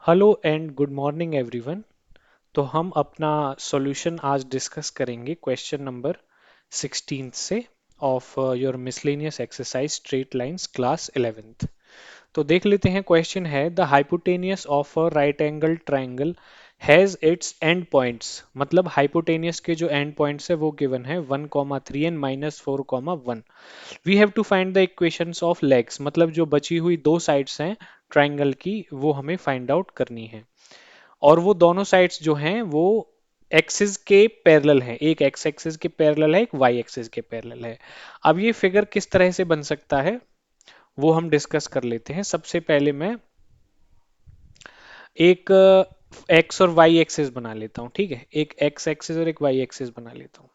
Hello and good morning everyone. तो हम अपना सॉल्यूशन आज डिस्कस करेंगे क्वेश्चन नंबर 16 से of your miscellaneous exercise straight lines class 11th। तो देख लेते हैं। क्वेश्चन है the hypotenuse of a right angle triangle has its end points. मतलब हाइपोटेनियस के जो एंड पॉइंट्स है वो गिवन है 1,3 and -4,1। We have to find the equations of legs. मतलब जो बची हुई दो साइड्स हैं ट्राइंगल की वो हमें फाइंड आउट करनी है। और वो दोनों साइड्स जो हैं वो एक्सिस के पैरेलल हैं। एक एक्स एक्सिस के पैरेलल है, एक वाई एक्सिस के पैरेलल है। अब ये फिगर किस तरह से बन सकता है वो हम डिस्कस कर लेते हैं। सबसे पहले मैं एक एक्स और वाई एक्सिस बना लेता हूँ। ठीक है, एक एक्स एक्सिस और एक वाई एक्सिस बना लेता हूँ।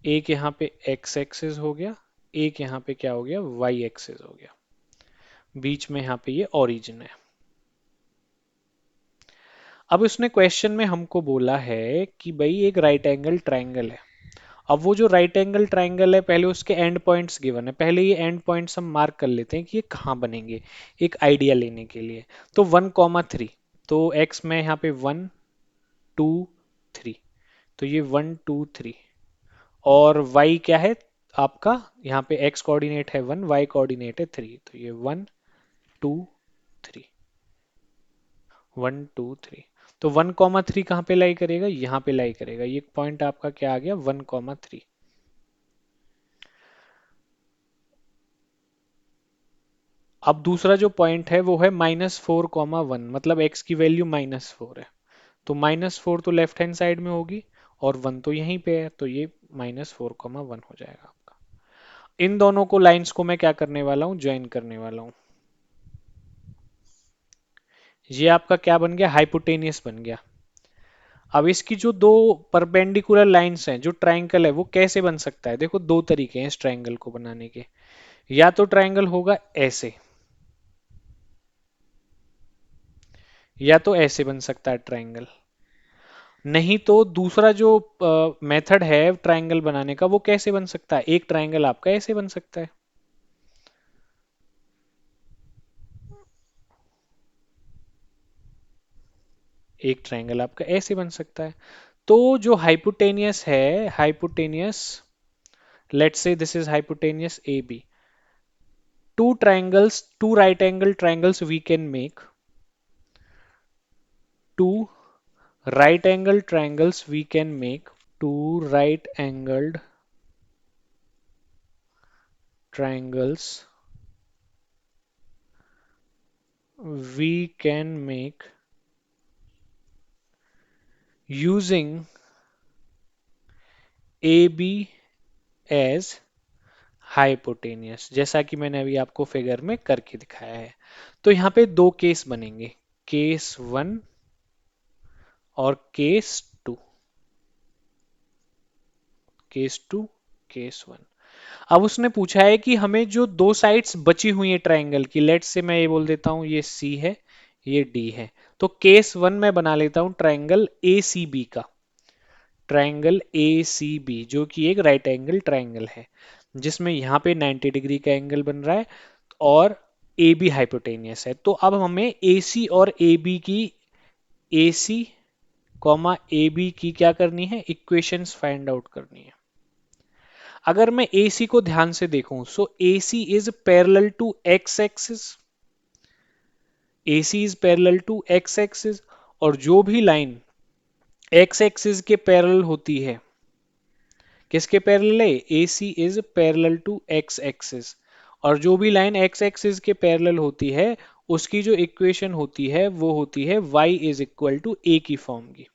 एक यहाँ पे एक्स एक्सिस हो गया, एक यहाँ पे क्या हो गया, वाई एक्सिस हो गया। बीच में यहाँ पे ये ओरिजिन है। अब उसने क्वेश्चन में हमको बोला है कि भाई एक राइट एंगल ट्राइंगल है। अब वो जो राइट एंगल ट्राइंगल है पहले उसके एंड पॉइंट्स गिवन है। पहले ये एंड पॉइंट्स हम मार्क कर लेते हैं कि ये कहाँ बनेंगे एक आइडिया लेने के लिए। तो 1,3, तो एक्स में यहाँ पे 1 2 3, तो ये 1 2 3। और वाई क्या है आपका, यहाँ पे एक्स कोऑर्डिनेट है 1, वाई कोऑर्डिनेट है 3, तो ये 1 2 3, 1 2 3। तो 1,3 कहाँ पे लाई करेगा, यहाँ पे लाई करेगा। ये पॉइंट आपका क्या आ गया, 1,3। अब दूसरा जो पॉइंट है वो है -4,1, मतलब x की वैल्यू -4 है। तो -4 तो लेफ्ट हैंड साइड में होगी और 1 तो यहीं पे है, तो ये -4,1 हो जाएगा आपका। इन दोनों को लाइंस को मैं क्या करने वाला हूँ, ज्वाइन करने वाला हूँ। ये आपका क्या बन गया, हाइपोटेनियस बन गया। अब इसकी जो दो परपेंडिकुलर लाइंस हैं, जो ट्राइंगल है वो कैसे बन सकता है। देखो दो तरीके हैं इस ट्राइंगल को बनाने के। या तो ट्राइंगल होगा ऐसे, या तो ऐसे बन सकता है ट्राइंगल। नहीं तो दूसरा जो मेथड है ट्राइंगल बनाने का वो कैसे बन सकता है, एक ट्राइंगल आपका ऐसे बन सकता है। एक ट्राइंगल आपका ऐसे बन सकता है। तो जो हाइपोटेनियस है, hypotenuse, let's say this is hypotenuse A B. Two triangles, two right angle triangles we can make, two right angle triangles we can make, two right angled triangles we can make using AB as hypotenuse, जैसा कि मैंने अभी आपको figure में करके दिखाया है। तो यहाँ पे दो केस बनेंगे, केस 1 और केस 2। Case 2, case 1। अब उसने पूछा है कि हमें जो दो साइड्स बची हुई है ट्राइंगल की, लेट्स से मैं ये बोल देता हूँ ये सी है, ये डी है। तो केस 1 में बना लेता हूँ ट्राइंगल ए सी बी का, ट्राइंगल ए सी बी जो कि एक राइट एंगल ट्राइंगल है, जिसमें यहाँ पे 90 डिग्री का एंगल बन रहा है और ए बी हाइपोटेनियस है। तो अब हमें ए सी और ए बी की, A C comma A B की क्या करनी है, इक्वेशंस फाइंड आउट करनी है। अगर मैं ए सी को ध्यान से देखूं, so A C is parallel to X axis, A C is parallel to X axis. और जो भी लाइन एक्स एक्सिस के पैरेलल होती है, किसके पैरेलल है, A C is parallel to X axis. और जो भी लाइन एक्स एक्सिस के पैरेलल होती है उसकी जो इक्वेशन होती है वो होती है y इज इक्वल टू ए की फॉर्म की।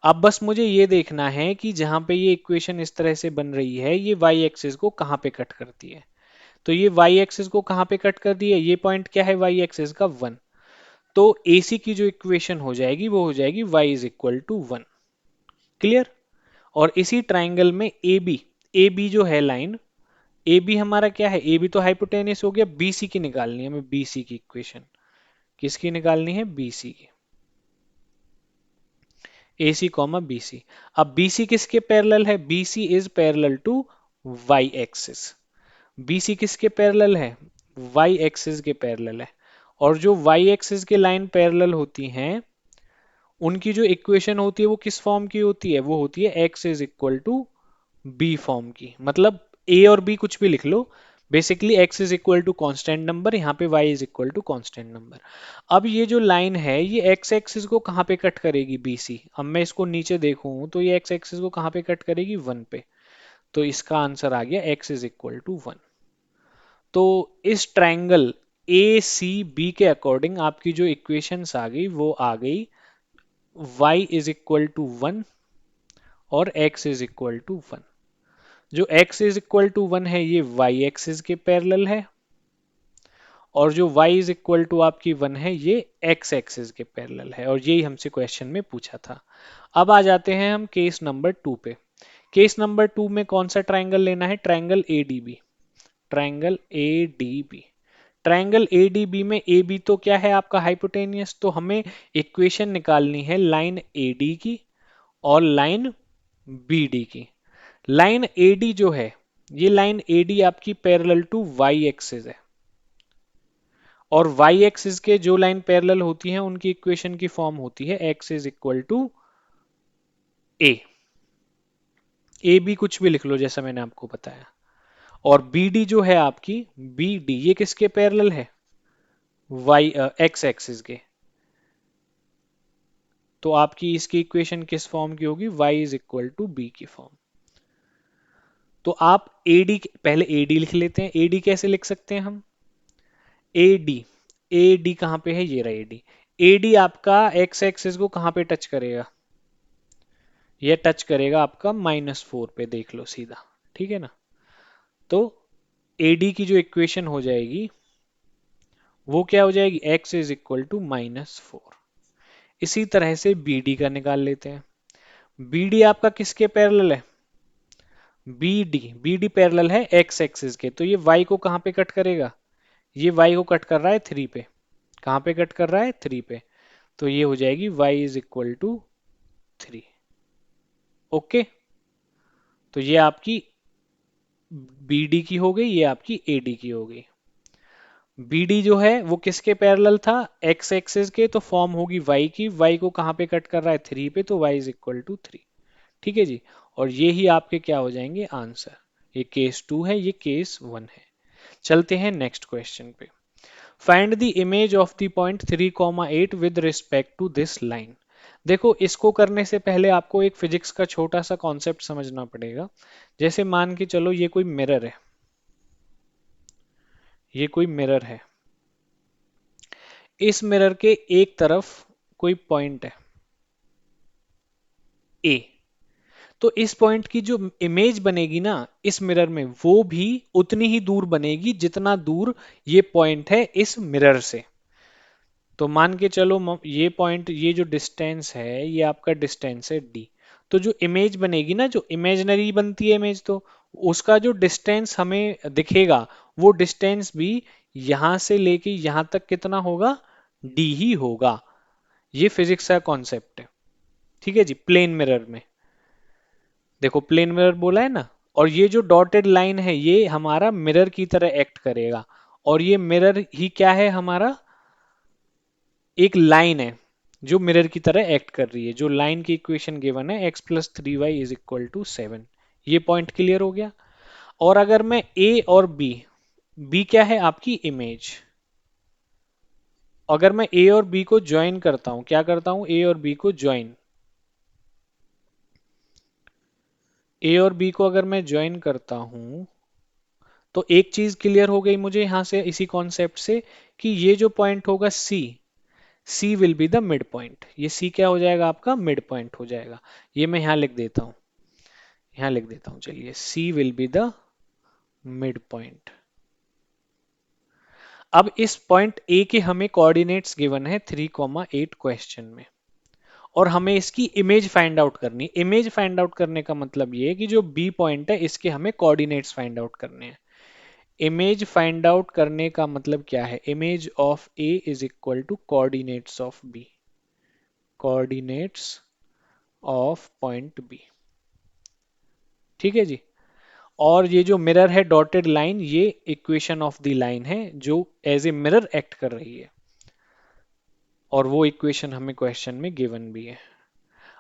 अब बस मुझे ये देखना है कि जहां पे ये इक्वेशन इस तरह से बन रही है ये y एक्सिस को कहां पे कट करती है। तो ये y एक्सिस को कहां पे कट कर दी है, ये पॉइंट क्या है y एक्सिस का 1। तो AC की जो इक्वेशन हो जाएगी वो हो जाएगी y is equal to 1। Clear. और इसी ट्राइंगल में ए बी जो है लाइन, ए बी हमारा क्या है, ए बी तो हाइपोटेनियस हो गया, बी सी की निकालनी है हमें, बी सी की इक्वेशन। किसकी निकालनी है, बी सी की। A C comma B C. अब बी सी किसके पैरेलल है? B C is parallel to Y axis. B C किसके पैरेलल है? वाई एक्सिस के पैरेलल है। और जो वाई एक्सिस के लाइन पैरेलल होती हैं उनकी जो इक्वेशन होती है वो किस फॉर्म की होती है? वो होती है X is equal to B form की। मतलब ए और बी कुछ भी लिख लो, basically X is equal to constant number, यहाँ पे Y is equal to constant number. अब ये जो लाइन है ये एक्स एक्सिस को कहाँ पे कट करेगी? B C. अब मैं इसको नीचे देखूं तो ये एक्स एक्सिस को कहाँ पे कट करेगी? 1 पे। तो इसका आंसर आ गया एक्स इज इक्वल टू 1। तो इस ट्रायंगल ए सी बी के अकॉर्डिंग आपकी जो इक्वेशंस आ गई वो आ गई y इज इक्वल टू 1 और x इज इक्वल टू 1। जो x इज इक्वल टू 1 है ये y एक्सिस के पैरेलल है, और जो y इज इक्वल टू आपकी 1 है ये x एक्सिस के पैरेलल है, और यही हमसे क्वेश्चन में पूछा था। अब आ जाते हैं हम केस नंबर 2 पे। केस नंबर 2 में कौन सा ट्रायंगल लेना है? Triangle ADB। Triangle ADB। Triangle ADB में AB तो क्या है आपका? हाइपोटेनियस। तो हमें इक्वेशन निकालनी है लाइन AD की और लाइन BD की। लाइन AD जो है, ये लाइन AD आपकी पैरेलल टू वाई एक्सिस है, और वाई एक्सिस के जो लाइन पैरेलल होती हैं उनकी इक्वेशन की फॉर्म होती है X is equal to A. A B कुछ भी लिख लो जैसा मैंने आपको बताया। और बी डी जो है आपकी, बी डी ये किसके पैरेलल है? वाई एक्स एक्सिस के। तो आपकी इसकी इक्वेशन किस फॉर्म की होगी? Y is equal to B की फॉर्म। तो आप AD पहले AD लिख लेते हैं। AD कैसे लिख सकते हैं हम? AD, AD कहाँ पे है? ये रहा AD। AD आपका एक्स एक्सिस को कहाँ पे टच करेगा? ये टच करेगा आपका -4 पे, देख लो सीधा। ठीक है ना? तो AD की जो इक्वेशन हो जाएगी वो क्या हो जाएगी? x is equal to -4। इसी तरह से BD का निकाल लेते हैं। BD आपका किसके पैरेलल है? BD पैरेलल है x एक्सिस के। तो ये y को कहाँ पे कट करेगा? ये y को कट कर रहा है 3 पे। कहाँ पे कट कर रहा है? 3 पे। तो ये हो जाएगी y is equal to 3। Okay. तो ये आपकी BD की हो गई, ये आपकी AD की हो गई। BD जो है वो किसके पैरेलल था? x एक्सिस के। तो फॉर्म होगी y की। y को कहाँ पे कट कर रहा है? 3 पे। तो y इज इक्वल टू 3। ठीक है जी। और ये ही आपके क्या हो जाएंगे? आंसर। ये केस 2 है, ये केस 1 है। चलते हैं नेक्स्ट क्वेश्चन पे। Find the image of the point 3,8 with respect to this line. देखो, इसको करने से पहले आपको एक फिजिक्स का छोटा सा कॉन्सेप्ट समझना पड़ेगा। जैसे मान के चलो ये कोई मिरर है, ये कोई मिरर है। इस मिरर के एक तरफ कोई पॉइंट है ए। तो इस पॉइंट की जो इमेज बनेगी ना इस मिरर में, वो भी उतनी ही दूर बनेगी जितना दूर ये पॉइंट है इस मिरर से। तो मान के चलो ये पॉइंट, ये जो डिस्टेंस है ये आपका डिस्टेंस है D। तो जो इमेज बनेगी ना, जो इमेजनरी बनती है इमेज, तो उसका जो डिस्टेंस हमें दिखेगा वो डिस्टेंस भी यहां से लेके यहां तक कितना होगा? D ही होगा। ये फिजिक्स का कॉन्सेप्ट है। ठीक है जी। प्लेन मिरर में देखो, प्लेन मिरर बोला है ना, और ये जो डॉटेड लाइन है ये हमारा मिरर की तरह एक्ट करेगा। और ये मिरर ही क्या है? हमारा एक लाइन है जो मिरर की तरह एक्ट कर रही है। जो लाइन की इक्वेशन गिवन है x+3y इज इक्वल टू 7। ये पॉइंट क्लियर हो गया। और अगर मैं A और B क्या है? आपकी इमेज। अगर मैं A और B को ज्वाइन करता हूं, क्या करता हूं? A और B को ज्वाइन। A और B को अगर मैं ज्वाइन करता हूं तो एक चीज क्लियर हो गई मुझे यहां से, इसी कॉन्सेप्ट से, कि ये जो पॉइंट होगा C will be the mid point. ये C क्या हो जाएगा? आपका मिड पॉइंट हो जाएगा। ये मैं यहां लिख देता हूं, यहां लिख देता हूं। चलिए, C will be the mid point. अब इस पॉइंट A के हमें कोऑर्डिनेट्स गिवन है 3,8 क्वेश्चन में, और हमें इसकी इमेज फाइंड आउट करनी है। इमेज फाइंड आउट करने का मतलब ये है कि जो B पॉइंट है इसके हमें कोऑर्डिनेट्स फाइंड आउट करने हैं। इमेज फाइंड आउट करने का मतलब क्या है? Image of A is equal to coordinates of B। Coordinates of point B. ठीक है जी। और ये जो मिरर है डॉटेड लाइन, ये इक्वेशन ऑफ द लाइन है जो एज ए मिरर एक्ट कर रही है, और वो इक्वेशन हमें क्वेश्चन में गिवन भी है।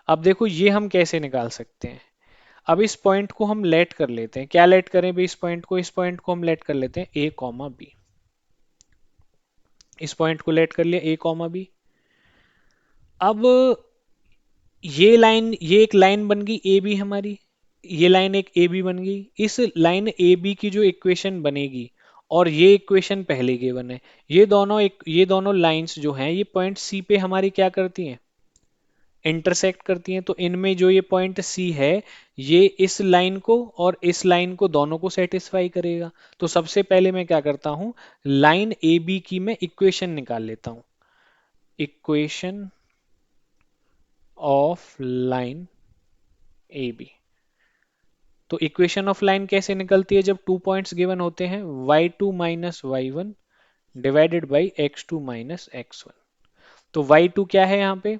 अब देखो ये हम कैसे निकाल सकते हैं। अब इस पॉइंट को हम लेट कर लेते हैं। क्या लेट करें भाई? इस पॉइंट को हम लेट कर लेते हैं ए कॉमा बी। इस पॉइंट को लेट कर लिया ए कॉमा बी। अब ये एक लाइन बन गई ए बी हमारी। ये लाइन एक ए बी बन गई। इस लाइन ए बी की जो इक्वेशन बनेगी, और ये इक्वेशन पहले गिवन है, ये दोनों लाइंस जो हैं ये पॉइंट सी पे हमारी क्या करती हैं? इंटरसेक्ट करती हैं। तो इनमें जो ये पॉइंट सी है, ये इस लाइन को और इस लाइन को दोनों को सेटिस्फाई करेगा। तो सबसे पहले मैं क्या करता हूं, लाइन ए बी की मैं इक्वेशन निकाल लेता हूं। Equation of line A B. तो इक्वेशन ऑफ लाइन कैसे निकलती है? जब 2 पॉइंट्स गिवन होते हैं, y2 minus Y one divided by x2 minus x1। तो y2 क्या है यहाँ पे?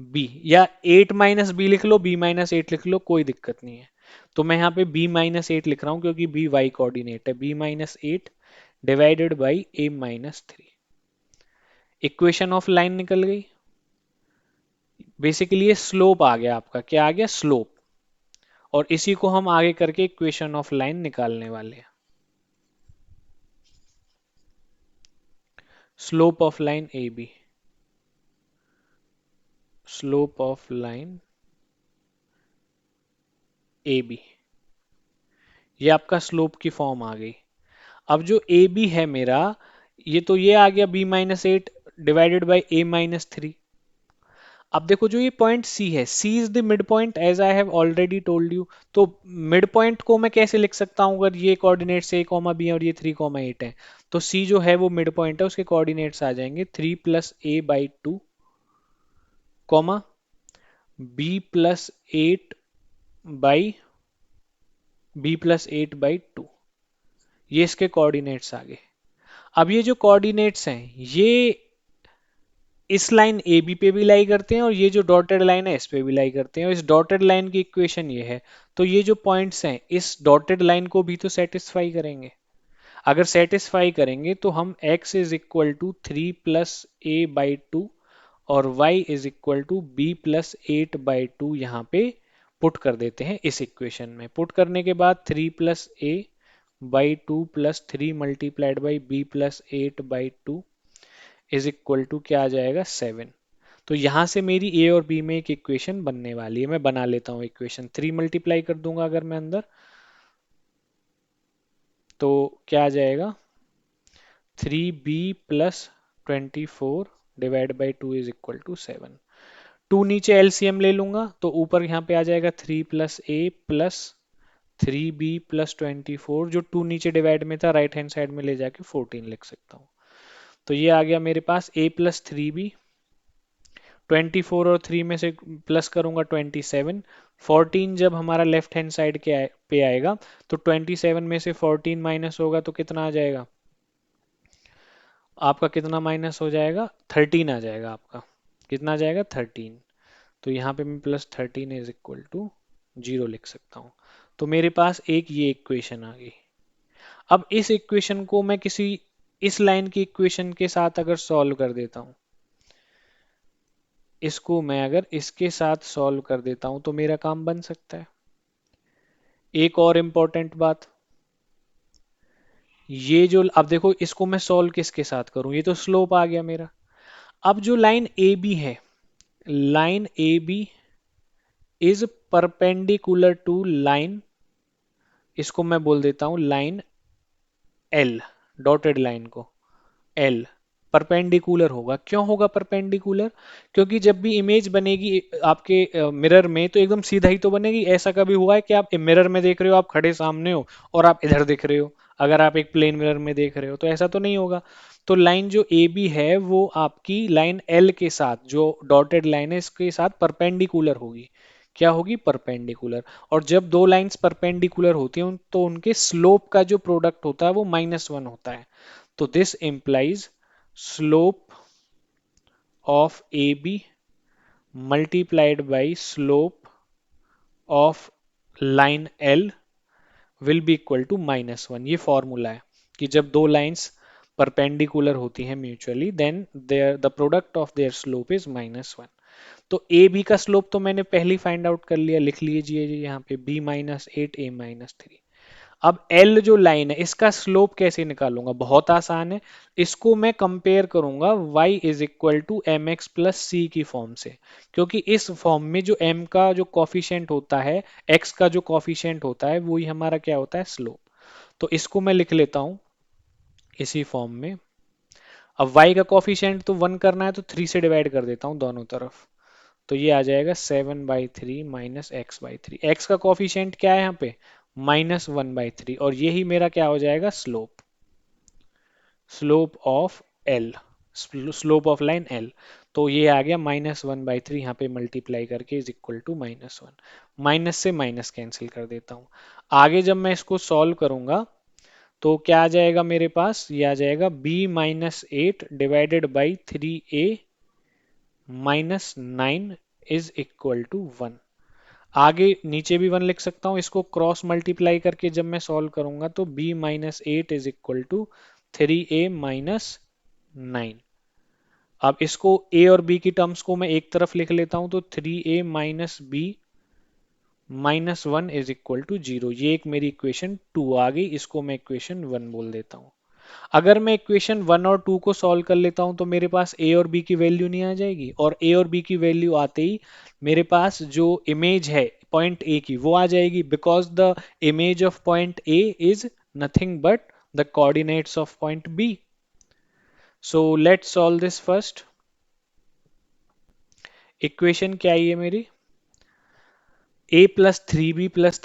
b, या 8 माइनस बी लिख लो, b माइनस 8 लिख लो, कोई दिक्कत नहीं है। तो मैं यहाँ पे b माइनस 8 लिख रहा हूँ क्योंकि b y कोऑर्डिनेट है। b minus 8 divided by a minus 3। Equation of line निकल गई। बेसिकली ये स्लोप आ गया आपका। क्या आ गया? स्लोप। और इसी को हम आगे करके इक्वेशन ऑफ लाइन निकालने वाले हैं। Slope of line A B. Slope of line A B, ये आपका स्लोप की फॉर्म आ गई। अब जो ए बी है मेरा, ये आ गया b minus eight divided by a minus three. अब देखो जो ये पॉइंट C है, C is the mid point as I have already told you. तो मिड पॉइंट को मैं कैसे लिख सकता हूं? अगर ये कोऑर्डिनेट्स a कॉमा बी और ये 3 कॉमा 8 है, तो C जो है वो मिड पॉइंट है, उसके कोऑर्डिनेट्स आ जाएंगे 3 plus a by two comma b plus 8 by 2। ये इसके कोऑर्डिनेट्स आ गए। अब ये जो कोऑर्डिनेट्स हैं, ये इस लाइन ए बी पे भी लाई करते हैं, और ये जो डॉटेड लाइन है इस पे भी लाई करते हैं। और इस डॉटेड लाइन की इक्वेशन ये है। तो ये जो पॉइंट्स हैं इस डॉटेड लाइन को भी तो सेटिस्फाई करेंगे। अगर सेटिस्फाई करेंगे तो हम x is equal to 3 plus a by 2 और y is equal to b plus 8 by 2 यहाँ पे पुट कर देते हैं इस इक्वेशन में। पुट करने के बाद 3 plus a by 2 plus 3 multiplied by b plus 8 by 2 is equal to क्या आ जाएगा? 7। तो यहां से मेरी ए और बी में एक इक्वेशन बनने वाली है। मैं बना लेता हूं इक्वेशन। 3 मल्टीप्लाई कर दूंगा अगर मैं अंदर, तो क्या आ जाएगा? 3b plus 24 divide by 2 is equal to 7। 2 नीचे एलसीएम ले लूंगा तो ऊपर यहाँ पे आ जाएगा 3 plus a plus 3b plus 24। जो 2 नीचे डिवाइड में था, राइट हैंड साइड में ले जाके 14 लिख सकता हूँ। तो ये आ गया मेरे पास a प्लस 3b। 24 और 3 में से प्लस करूंगा 27। 14 जब हमारा लेफ्ट हैंड साइड के पे आएगा, तो 27 में से 14 माइनस होगा तो कितना आ जाएगा आपका? कितना माइनस हो जाएगा? 13 आ जाएगा आपका। कितना आ जाएगा? 13। तो यहाँ पे मैं +13 इज इक्वल टू 0 लिख सकता हूँ। तो मेरे पास एक ये इक्वेशन आ गई। अब इस इक्वेशन को मैं इस लाइन की इक्वेशन के साथ अगर सॉल्व कर देता हूँ, इसको मैं अगर इसके साथ सॉल्व कर देता हूं तो मेरा काम बन सकता है। एक और इंपॉर्टेंट बात, ये जो अब देखो इसको मैं सॉल्व किसके साथ करूं? ये तो स्लोप आ गया मेरा। अब जो लाइन ए बी है, line A B is perpendicular to line, इसको मैं बोल देता हूं लाइन एल, डॉटेड लाइन को एल। परपेंडिकुलर होगा। क्यों होगा परपेंडिकुलर? क्योंकि जब भी इमेज बनेगी आपके मिरर में, तो एकदम सीधा ही तो बनेगी। ऐसा कभी हुआ है कि आप मिरर में देख रहे हो, आप खड़े सामने हो और आप इधर देख रहे हो? अगर आप एक प्लेन मिरर में देख रहे हो तो ऐसा तो नहीं होगा। तो लाइन जो ए बी है वो आपकी लाइन एल के साथ, जो डॉटेड लाइन है इसके साथ परपेंडिकुलर होगी। क्या होगी? परपेंडिकुलर। और जब दो लाइंस परपेंडिकुलर होती हैं तो उनके स्लोप का जो प्रोडक्ट होता है वो -1 होता है। तो this implies slope of AB multiplied by slope of line L will be equal to -1। ये फॉर्मूला है कि जब दो लाइंस परपेंडिकुलर होती हैं mutually, then their the product of their slope is -1। तो ए बी का स्लोप तो मैंने पहले ही फाइंड आउट कर लिया, लिख लीजिए जी यहाँ पे b-8 a-3। अब L जो लाइन है इसका स्लोप कैसे निकालूंगा, बहुत आसान है। इसको मैं कंपेयर करूंगा y is equal to M X plus C की फॉर्म से, क्योंकि इस फॉर्म में जो m का जो कॉफिशिएंट होता है, x का जो कॉफिशिएंट होता है, वही हमारा क्या होता है, स्लोप। तो इसको मैं लिख लेता हूं इसी फॉर्म में। अब y का कॉफिशिएंट तो 1 करना है, तो 3 से डिवाइड कर देता हूं दोनों तरफ। तो ये आ जाएगा 7/3 माइनस x/3। x का कॉफिशिएंट क्या है यहाँ पे, -1/3, और यही मेरा क्या हो जाएगा, slope, slope of L, slope of line L. तो ये आ गया -1/3, यहाँ पे मल्टीप्लाई करके इज इक्वल टू -1। माइनस से माइनस कैंसिल कर देता हूँ। आगे जब मैं इसको सॉल्व करूंगा तो क्या आ जाएगा मेरे पास, ये आ जाएगा b-8 divided by 3a -9 is equal to 1। आगे नीचे भी 1 लिख सकता हूँ, इसको क्रॉस मल्टीप्लाई करके जब मैं सॉल्व करूंगा तो b-8 is equal to 3a-9। अब इसको a और b की टर्म्स को मैं एक तरफ लिख लेता हूं, तो 3a minus B -1 is equal to 0। ये एक मेरी इक्वेशन 2 आ गई, इसको मैं इक्वेशन 1 बोल देता हूँ। अगर मैं इक्वेशन 1 और 2 को सॉल्व कर लेता हूं तो मेरे पास a और b की वैल्यू नहीं आ जाएगी, और a और b की वैल्यू आते ही मेरे पास जो इमेज है पॉइंट a की वो आ जाएगी, because the image of point a is nothing but the coordinates of point b। So let's solve this first. Equation क्या है ये मेरी, a plus 3b plus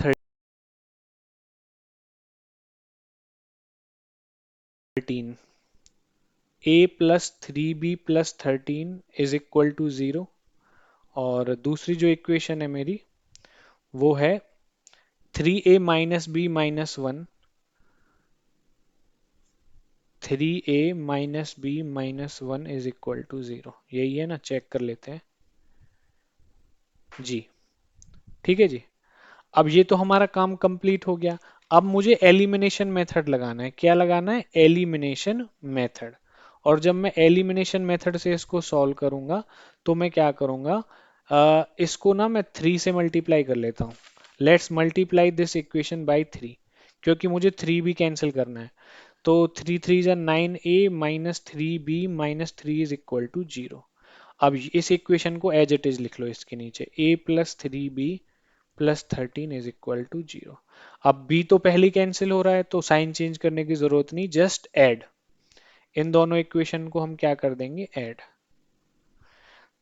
13, a plus 3b plus 13 is equal to 0। और दूसरी जो equation है मेरी वो है 3a minus B minus 1, 3a minus B minus 1 is equal to 0। यही है ना, चेक कर लेते हैं जी। ठीक है जी। अब ये तो हमारा काम कंप्लीट हो गया। अब मुझे एलिमिनेशन मेथड लगाना है। क्या लगाना है, एलिमिनेशन मेथड। और जब मैं एलिमिनेशन मेथड से इसको सॉल्व करूंगा तो मैं क्या करूंगा, इसको ना मैं 3 से मल्टीप्लाई कर लेता हूँ। Let's multiply this equation by 3, क्योंकि मुझे 3 भी कैंसिल करना है। तो 3 3 9a minus 3b minus 3 is equal to 0। अब इस इक्वेशन को एज इट इज लिख लो, इसके नीचे a plus 3b plus 13 is equal to 0। अब b तो पहले कैंसिल हो रहा है तो साइन चेंज करने की जरूरत नहीं, जस्ट ऐड। इन दोनों इक्वेशन को हम क्या कर देंगे, ऐड।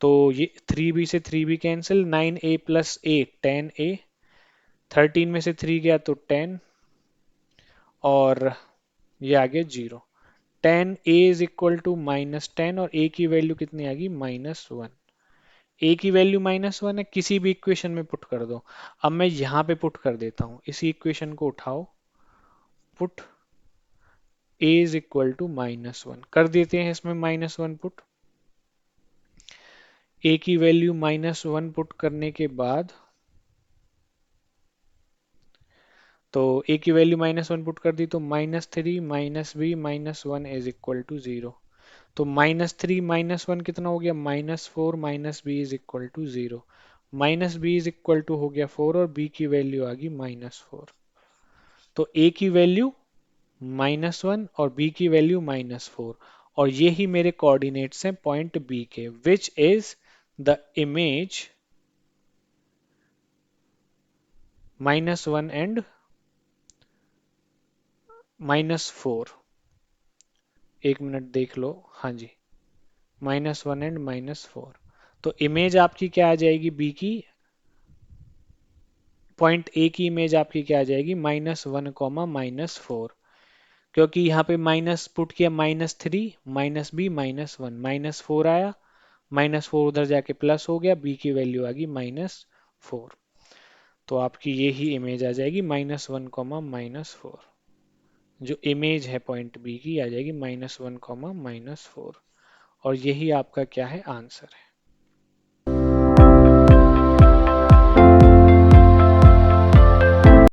तो ये 3b से 3b cancel, 9a plus a 10a, 13 में से 3 गया तो 10, और ये आ गया 0। 10a इज इक्वल टू -10, और a की वैल्यू कितनी आ गई, -1। a की वैल्यू -1 है, किसी भी इक्वेशन में पुट कर दो। अब मैं यहाँ पे पुट कर देता हूँ, इसी इक्वेशन को उठाओ, put a is equal to -1 कर देते हैं, इसमें -1 पुट। a की वैल्यू -1 पुट करने के बाद, तो a की वैल्यू -1 पुट कर दी तो -3 minus B minus 1 is equal to 0। तो -3 -1 कितना हो गया, -4 minus B is equal to 0। Minus B is equal to हो गया 4, और b की वैल्यू आ गई -4। तो a की वैल्यू -1 और b की वैल्यू -4, और ये ही मेरे कोऑर्डिनेट्स हैं पॉइंट b के, which is the image -1 and -4। एक मिनट देख लो, हाँ जी, -1 एंड -4। तो इमेज आपकी क्या आ जाएगी, बी की, पॉइंट ए की इमेज आपकी क्या आ जाएगी, -1 -4। क्योंकि यहाँ पे माइनस पुट किया, -3 माइनस बी -1, -4 आया, -4 उधर जाके प्लस हो गया, बी की वैल्यू आ गई -4। तो आपकी ये ही इमेज आ जाएगी -1 -4। जो इमेज है पॉइंट बी की आ जाएगी -1 -4, और यही आपका क्या है, आंसर है।